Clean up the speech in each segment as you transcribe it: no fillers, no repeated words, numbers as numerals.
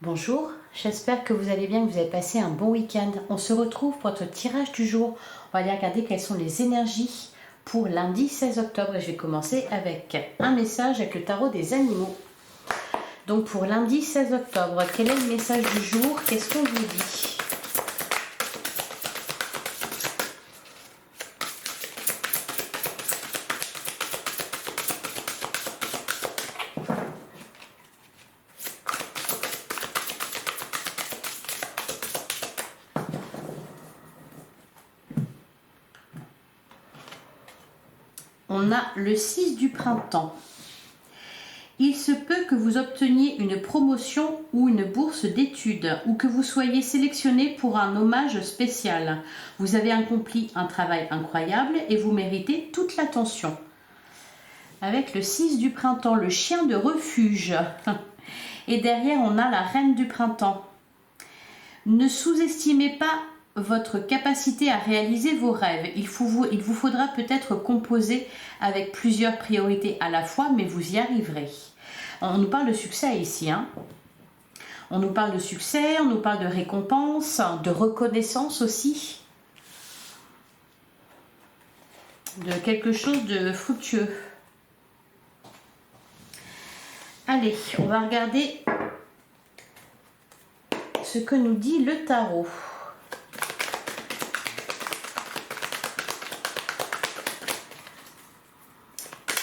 Bonjour, j'espère que vous allez bien, que vous avez passé un bon week-end. On se retrouve pour notre tirage du jour. On va aller regarder quelles sont les énergies pour lundi 16 octobre. Et je vais commencer avec un message avec le tarot des animaux. Donc pour lundi 16 octobre, quel est le message du jour? Qu'est-ce qu'on vous dit? On a le 6 du printemps. Il se peut que vous obteniez une promotion ou une bourse d'études ou que vous soyez sélectionné pour un hommage spécial. Vous avez accompli un travail incroyable et vous méritez toute l'attention. Avec le 6 du printemps, le chien de refuge. Et derrière, on a la reine du printemps. Ne sous-estimez pas votre capacité à réaliser vos rêves. Il vous faudra peut-être composer avec plusieurs priorités à la fois, mais vous y arriverez. On nous parle de succès ici. On nous parle de succès, on nous parle de récompense, de reconnaissance aussi. De quelque chose de fructueux. Allez, on va regarder ce que nous dit le tarot.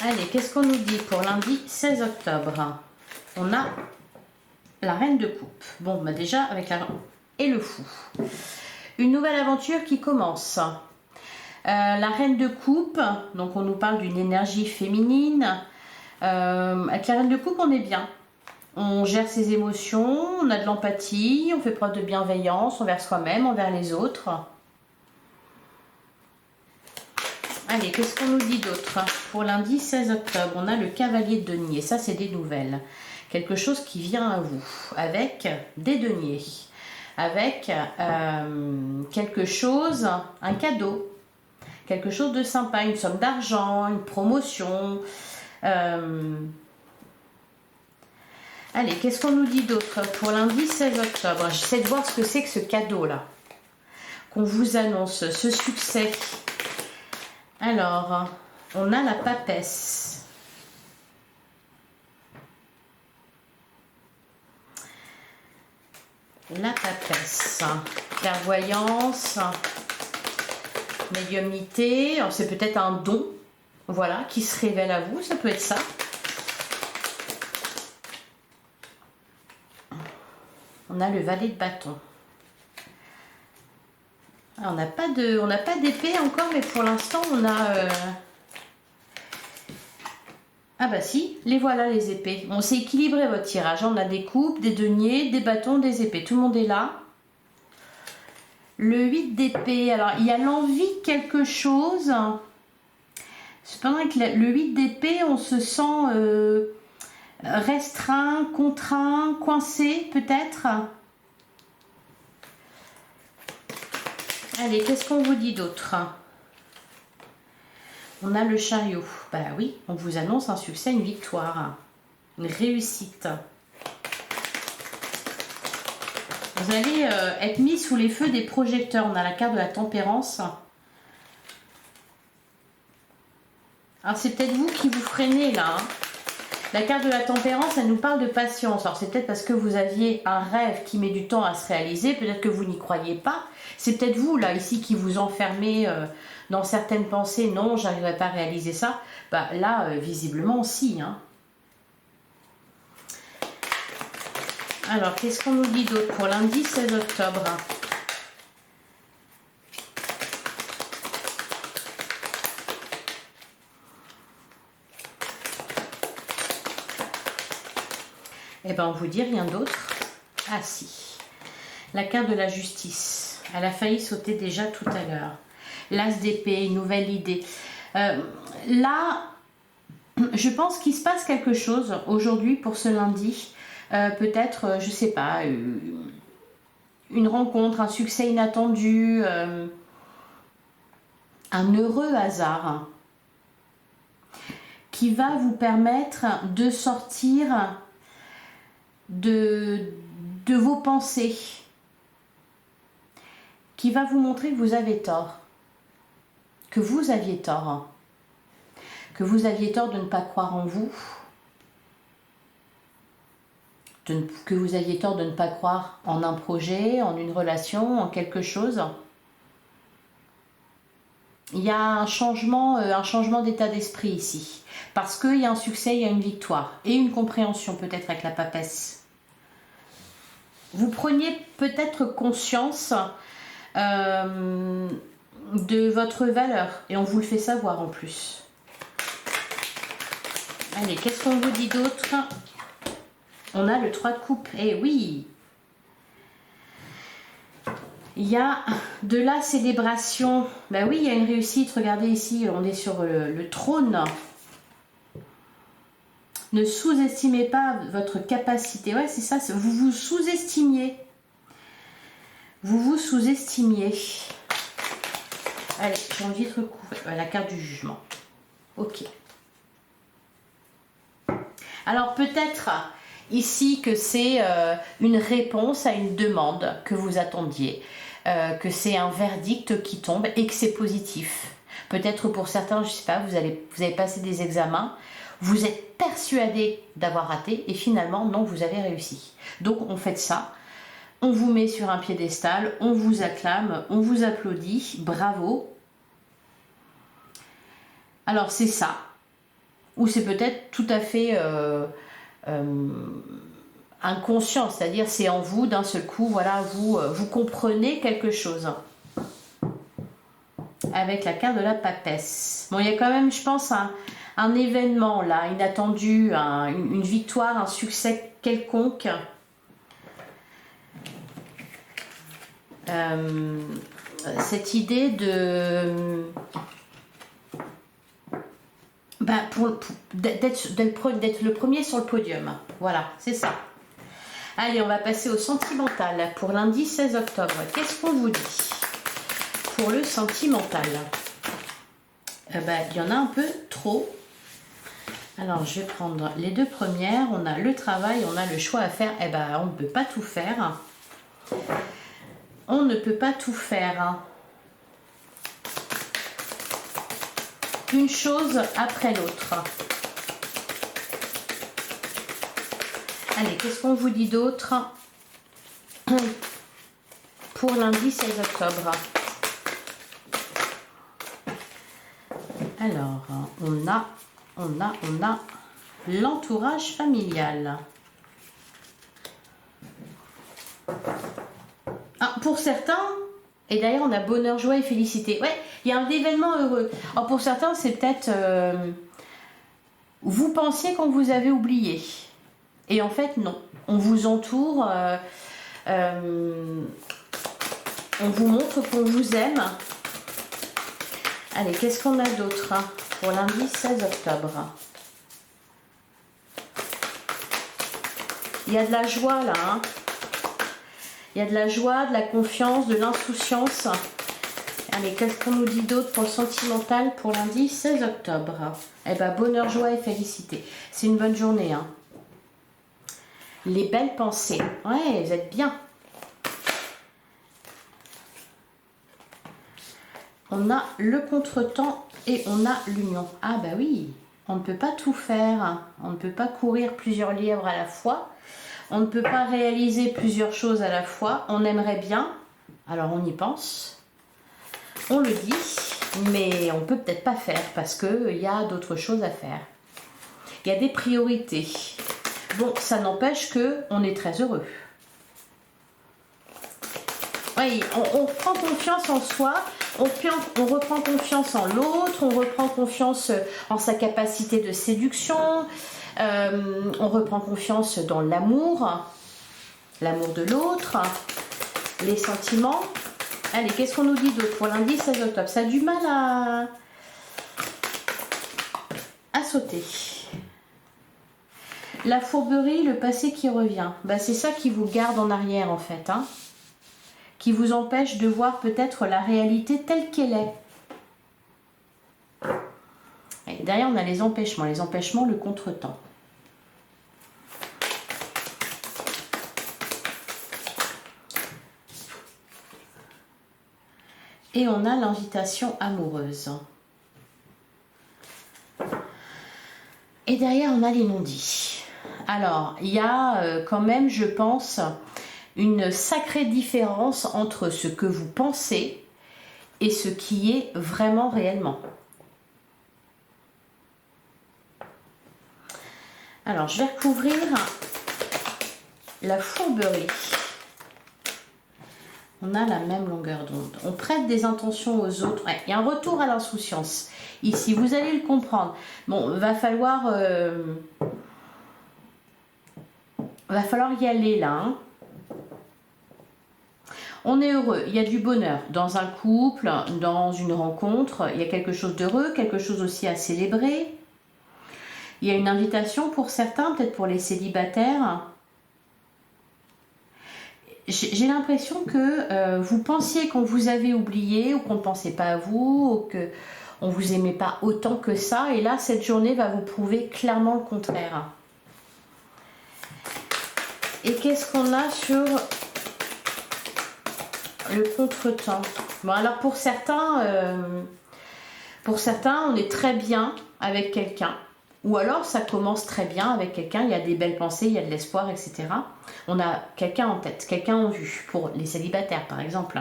Allez, qu'est-ce qu'on nous dit pour lundi 16 octobre? On a la reine de coupe. Bon, bah déjà, avec la... et le fou. Une nouvelle aventure qui commence. La reine de coupe, donc on nous parle d'une énergie féminine. Avec la reine de coupe, on est bien. On gère ses émotions, on a de l'empathie, on fait preuve de bienveillance envers soi-même, envers les autres. Allez, qu'est-ce qu'on nous dit d'autre? Pour lundi 16 octobre, on a le cavalier de denier. Ça, c'est des nouvelles. Quelque chose qui vient à vous. Avec des deniers. Avec quelque chose, un cadeau. Quelque chose de sympa. Une somme d'argent, une promotion. Allez, qu'est-ce qu'on nous dit d'autre pour lundi 16 octobre? J'essaie de voir ce que c'est que ce cadeau-là. Qu'on vous annonce, ce succès. Alors, on a la papesse. La papesse. Clairvoyance. Médiumnité. Alors, c'est peut-être un don, voilà, qui se révèle à vous. Ça peut être ça. On a le valet de bâton. Alors, on n'a pas d'épée encore, mais pour l'instant, on a... Ah bah si, les voilà les épées. On s'est équilibré votre tirage. On a des coupes, des deniers, des bâtons, des épées. Tout le monde est là. Le 8 d'épée. Alors, il y a l'envie de quelque chose. Cependant, avec le 8 d'épée, on se sent restreint, contraint, coincé peut-être. Allez, qu'est-ce qu'on vous dit d'autre? On a le chariot. Bah oui, on vous annonce un succès, une victoire, une réussite. Vous allez être mis sous les feux des projecteurs. On a la carte de la tempérance. Alors c'est peut-être vous qui vous freinez là. La carte de la tempérance, elle nous parle de patience. Alors c'est peut-être parce que vous aviez un rêve qui met du temps à se réaliser. Peut-être que vous n'y croyez pas. C'est peut-être vous là ici qui vous enfermez dans certaines pensées. Non, j'arriverai pas à réaliser ça. Bah là, visiblement, si. Alors, qu'est-ce qu'on nous dit d'autre pour lundi 16 octobre? Eh bien, on vous dit rien d'autre. Ah si, la carte de la justice. Elle a failli sauter déjà tout à l'heure. L'as d'épée, une nouvelle idée. Là, je pense qu'il se passe quelque chose aujourd'hui pour ce lundi. Peut-être, je sais pas, une rencontre, un succès inattendu, un heureux hasard qui va vous permettre de sortir de de vos pensées qui va vous montrer que vous avez tort. Que vous aviez tort. Hein. Que vous aviez tort de ne pas croire en vous. Que vous aviez tort de ne pas croire en un projet, en une relation, en quelque chose. Il y a un changement d'état d'esprit ici. Parce qu'il y a un succès, il y a une victoire. Et une compréhension peut-être avec la papesse. Vous preniez peut-être conscience de votre valeur. Et on vous le fait savoir en plus. Allez, qu'est-ce qu'on vous dit d'autre? On a le 3 de coupe. Eh oui! Il y a de la célébration. Ben oui, il y a une réussite. Regardez ici, on est sur le trône. Ne sous-estimez pas votre capacité. Ouais, c'est ça. Vous vous sous-estimiez. Vous vous sous-estimiez. Allez, j'ai envie de recouvrir la carte du jugement. Ok. Alors peut-être ici que c'est une réponse à une demande que vous attendiez, que c'est un verdict qui tombe et que c'est positif. Peut-être pour certains, je ne sais pas, vous avez passé des examens, vous êtes persuadé d'avoir raté et finalement non, vous avez réussi. Donc on fait ça, on vous met sur un piédestal, on vous acclame, on vous applaudit, bravo. Alors c'est ça, ou c'est peut-être tout à fait inconscient, c'est-à-dire c'est en vous d'un seul coup, voilà, vous comprenez quelque chose. Avec la carte de la papesse. Bon, il y a quand même, je pense, un événement là, inattendu, une victoire, un succès quelconque. Cette idée de... d'être le premier sur le podium. Voilà, c'est ça. Allez, on va passer au sentimental pour lundi 16 octobre. Qu'est-ce qu'on vous dit pour le sentimental? Il y en a un peu trop. Alors, je vais prendre les deux premières. On a le travail, on a le choix à faire. On ne peut pas tout faire. On ne peut pas tout faire. Une chose après l'autre. Allez, qu'est-ce qu'on vous dit d'autre pour lundi 16 octobre? Alors, on a l'entourage familial. Ah, pour certains, et d'ailleurs on a bonheur, joie et félicité. Ouais, il y a un événement heureux. Alors pour certains, c'est peut-être vous pensiez qu'on vous avait oublié. Et en fait, non. On vous entoure, on vous montre qu'on vous aime. Allez, qu'est-ce qu'on a d'autre pour lundi 16 octobre? Il y a de la joie là. Hein. Il y a de la joie, de la confiance, de l'insouciance. Allez, qu'est-ce qu'on nous dit d'autre pour le sentimental pour lundi 16 octobre? Bonheur, joie et félicité. C'est une bonne journée. Hein. Les belles pensées. Ouais, vous êtes bien. On a le contretemps et on a l'union. Ah bah oui, on ne peut pas tout faire. On ne peut pas courir plusieurs lièvres à la fois. On ne peut pas réaliser plusieurs choses à la fois. On aimerait bien, alors on y pense. On le dit, mais on peut peut-être pas faire parce qu'il y a d'autres choses à faire. Il y a des priorités. Bon, ça n'empêche qu'on est très heureux. Oui, on reprend confiance en soi, on reprend confiance en l'autre, on reprend confiance en sa capacité de séduction, on reprend confiance dans l'amour de l'autre, les sentiments. Allez, qu'est-ce qu'on nous dit d'autre pour lundi 16 octobre? Ça a du mal à sauter. La fourberie, le passé qui revient. C'est ça qui vous garde en arrière en fait. Hein, qui vous empêche de voir peut-être la réalité telle qu'elle est. Et derrière, on a les empêchements. Les empêchements, le contretemps. Et on a l'invitation amoureuse. Et derrière, on a les non-dits. Alors, il y a quand même, je pense, une sacrée différence entre ce que vous pensez et ce qui est vraiment réellement. Alors, je vais recouvrir la fourberie. On a la même longueur d'onde. On prête des intentions aux autres. Ouais, il y a un retour à l'insouciance. Ici, vous allez le comprendre. Bon, va falloir y aller là. Hein. On est heureux, il y a du bonheur dans un couple, dans une rencontre. Il y a quelque chose d'heureux, quelque chose aussi à célébrer. Il y a une invitation pour certains, peut-être pour les célibataires. J'ai l'impression que vous pensiez qu'on vous avait oublié ou qu'on ne pensait pas à vous ou qu'on ne vous aimait pas autant que ça. Et là, cette journée va vous prouver clairement le contraire. Et qu'est-ce qu'on a sur le contretemps? Bon, alors pour certains, on est très bien avec quelqu'un. Ou alors ça commence très bien avec quelqu'un, il y a des belles pensées, il y a de l'espoir, etc. On a quelqu'un en tête, quelqu'un en vue, pour les célibataires par exemple.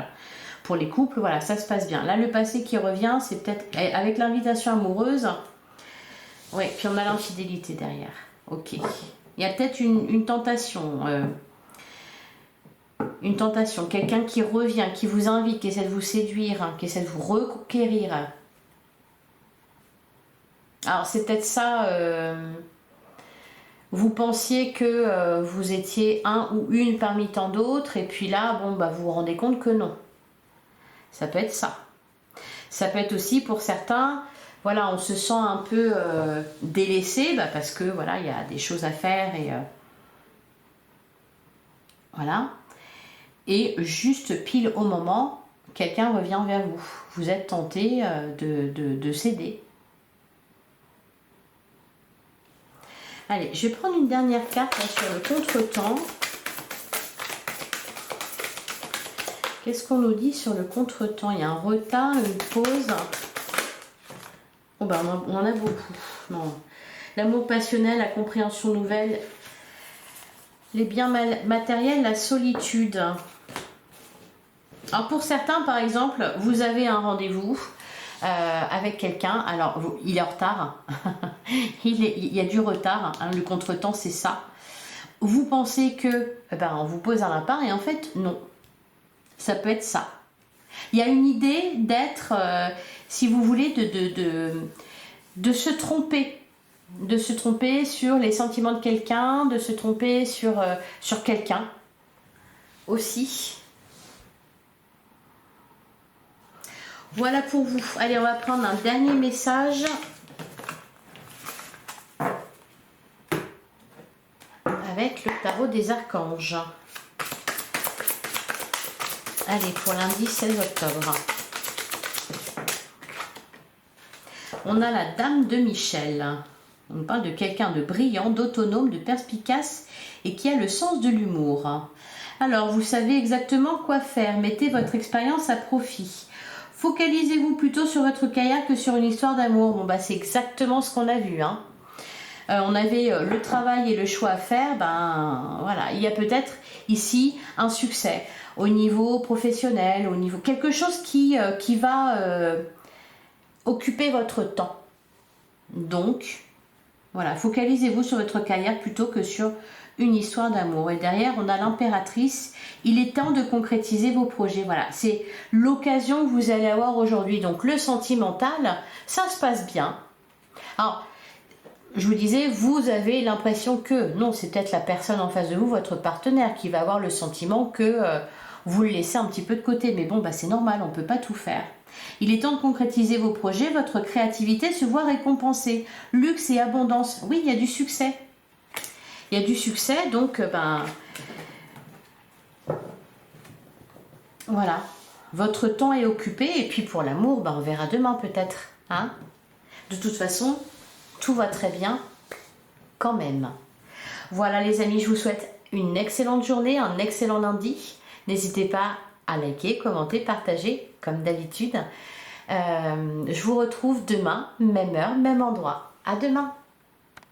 Pour les couples, voilà, ça se passe bien. Là, le passé qui revient, c'est peut-être avec l'invitation amoureuse. Oui, puis on a l'infidélité derrière. Ok. Il y a peut-être une tentation. Une tentation, quelqu'un qui revient, qui vous invite, qui essaie de vous séduire, qui essaie de vous reconquérir. Alors c'est peut-être ça, vous pensiez que vous étiez un ou une parmi tant d'autres, et puis là, bon, bah, vous vous rendez compte que non. Ça peut être ça. Ça peut être aussi pour certains, voilà, on se sent un peu délaissé, bah, parce que voilà, il y a des choses à faire, et voilà. Et juste pile au moment, quelqu'un revient vers vous. Vous êtes tenté de céder. Allez, je vais prendre une dernière carte là, sur le contretemps. Qu'est-ce qu'on nous dit sur le contretemps? Il y a un retard, une pause. Oh ben, on en a beaucoup. Non. L'amour passionnel, la compréhension nouvelle, les biens matériels, la solitude. Alors pour certains, par exemple, vous avez un rendez-vous avec quelqu'un. Alors, il est en retard. il y a du retard. Hein, le contretemps, c'est ça. Vous pensez que on vous pose un lapin et en fait, non. Ça peut être ça. Il y a une idée d'être, si vous voulez, de se tromper. De se tromper sur les sentiments de quelqu'un, de se tromper sur quelqu'un aussi. Voilà pour vous. Allez, on va prendre un dernier message. Avec le tarot des archanges. Allez, pour lundi 16 octobre. On a la Dame de Michel. On parle de quelqu'un de brillant, d'autonome, de perspicace et qui a le sens de l'humour. Alors, vous savez exactement quoi faire. Mettez votre expérience à profit. Focalisez-vous plutôt sur votre carrière que sur une histoire d'amour. Bon, bah, c'est exactement ce qu'on a vu. Hein. On avait le travail et le choix à faire. Ben, voilà. Il y a peut-être ici un succès au niveau professionnel, au niveau quelque chose qui va occuper votre temps. Donc, voilà. Focalisez-vous sur votre carrière plutôt que sur une histoire d'amour. Et derrière, on a l'impératrice. Il est temps de concrétiser vos projets. Voilà, c'est l'occasion que vous allez avoir aujourd'hui. Donc, le sentimental, ça se passe bien. Alors, je vous disais, vous avez l'impression que, non, c'est peut-être la personne en face de vous, votre partenaire, qui va avoir le sentiment que vous le laissez un petit peu de côté. Mais bon, bah, c'est normal, on ne peut pas tout faire. Il est temps de concrétiser vos projets, votre créativité se voit récompensée. Luxe et abondance. Oui, il y a du succès. Il y a du succès, donc voilà, votre temps est occupé et puis pour l'amour, on verra demain peut-être. Hein, de toute façon, tout va très bien quand même. Voilà les amis, je vous souhaite une excellente journée, un excellent lundi. N'hésitez pas à liker, commenter, partager, comme d'habitude. Je vous retrouve demain, même heure, même endroit. À demain!